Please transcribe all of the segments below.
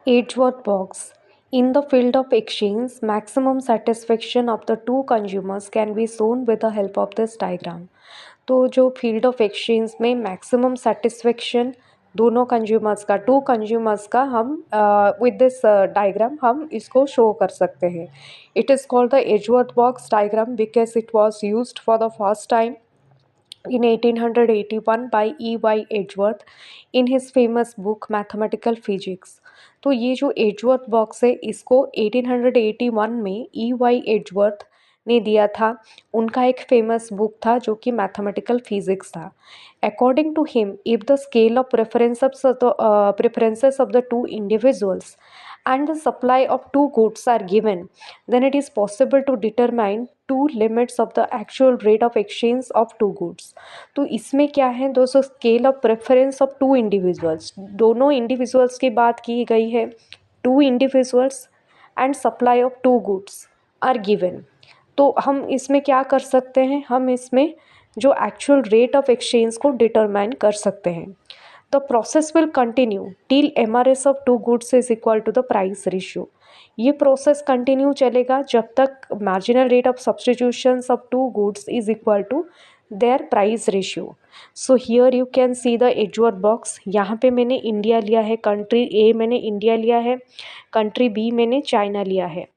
Edgeworth box. In the field of exchange, maximum satisfaction of the two consumers can be shown with the help of this diagram. तो जो field of exchange में maximum satisfaction दोनों consumers का, to consumers का, हम with this diagram हम इसको show कर सकते हैं. It is called the Edgeworth box diagram because it was used for the first time in 1881 by E.Y. Edgeworth in his famous book Mathematical Physics. तो ये जो एजवर्थ बॉक्स है इसको 1881 में E.Y. एजवर्थ ने दिया था. उनका एक फेमस बुक था जो कि मैथमेटिकल फिजिक्स था. According to him, if the scale of preferences of the two individuals and the supply of two goods are given, then it is possible to determine two limits of the actual rate of exchange of two goods. तो इसमें क्या है दोस्तों, scale of preference of two individuals, दोनों individuals की बात की गई है. Two individuals and supply of two goods are given. तो हम इसमें क्या कर सकते हैं, हम इसमें जो एक्चुअल रेट ऑफ एक्सचेंज को डिटरमाइन कर सकते हैं. The process will continue till MRS of two goods is equal to the price ratio. ये प्रोसेस कंटिन्यू चलेगा जब तक marginal rate of substitutions of two goods is equal to their price ratio. So here you can see the Edgeworth box. यहाँ पे मैंने India लिया है, country ए मैंने इंडिया लिया है, कंट्री बी मैंने चाइना लिया है.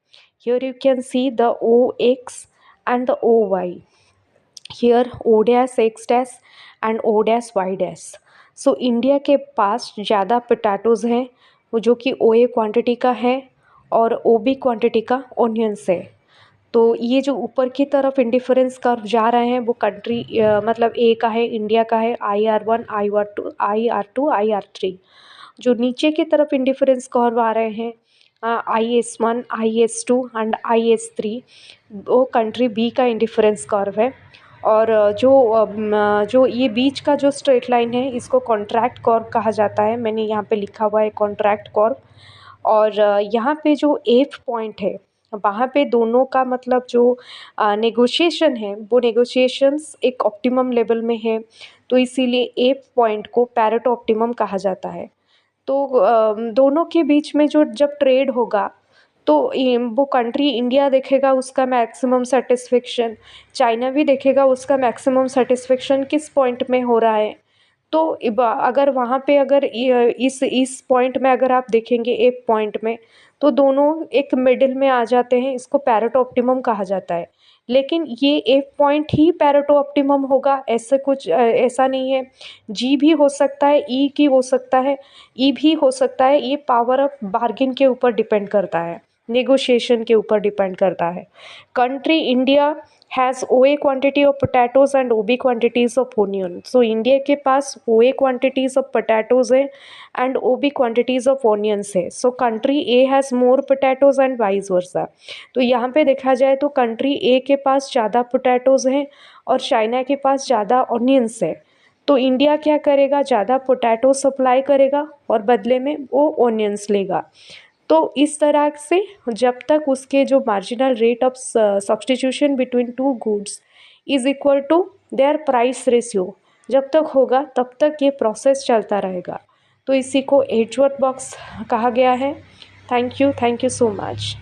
Here you can see the O X and the O Y. Here O dash X dash and O dash Y dash. So India के पास ज़्यादा पोटैटोज़ हैं वो जो कि ओ ए क्वान्टिटी का है और ओ बी क्वान्टिटी का ऑनियंस है. तो ये जो ऊपर की तरफ इंडिफरेंस कर्व जा रहे हैं वो कंट्री मतलब ए का है, इंडिया का है, IR1 IR2 IR2 IR3. जो नीचे की तरफ इंडिफरेंस कर्व आ रहे हैं IS1 IS2 एंड IS3 वो कंट्री बी का इंडिफरेंस कर्व है. और जो ये बीच का जो स्ट्रेट लाइन है इसको कॉन्ट्रैक्ट कर्व कहा जाता है. मैंने यहाँ पे लिखा हुआ है कॉन्ट्रैक्ट कर्व. और यहाँ पे जो एफ पॉइंट है वहाँ पे दोनों का मतलब जो नेगोशिएशन है वो नेगोशिएशंस एक ऑप्टिमम लेवल में है. तो इसीलिए एफ पॉइंट को पैरेटो ऑप्टिमम कहा जाता है. तो दोनों के बीच में जो जब ट्रेड होगा तो वो कंट्री इंडिया देखेगा उसका मैक्सिमम सेटिस्फेक्शन, चाइना भी देखेगा उसका मैक्सिमम सेटिस्फेक्शन किस पॉइंट में हो रहा है. तो अगर वहाँ पे अगर इस पॉइंट में अगर आप देखेंगे एफ पॉइंट में तो दोनों एक मिडिल में आ जाते हैं. इसको पैरेटो ऑप्टिमम कहा जाता है. लेकिन ये एफ पॉइंट ही पैरेटो ऑप्टिमम होगा ऐसे कुछ ऐसा नहीं है. जी भी हो सकता है, ई की हो सकता है, ई भी हो सकता है. ये पावर ऑफ बार्गिन के ऊपर डिपेंड करता है, नेगोशिएशन के ऊपर डिपेंड करता है. Country India has O A quantity of potatoes and O B quantities of onion. So India के पास O A quantities of potatoes है and O B quantities of onions है. So country A has more potatoes and vice versa. तो यहाँ पे देखा जाए तो कंट्री ए के पास ज़्यादा पोटैटोज़ हैं और चाइना के पास ज़्यादा ऑनियंस है. तो इंडिया क्या करेगा, ज़्यादा पोटैटो सप्लाई करेगा और बदले में वो ऑनियंस लेगा. तो इस तरह से जब तक उसके जो marginal rate of substitution between two goods is equal to their price ratio जब तक होगा तब तक ये प्रोसेस चलता रहेगा. तो इसी को एजवर्थ बॉक्स कहा गया है. Thank you so much.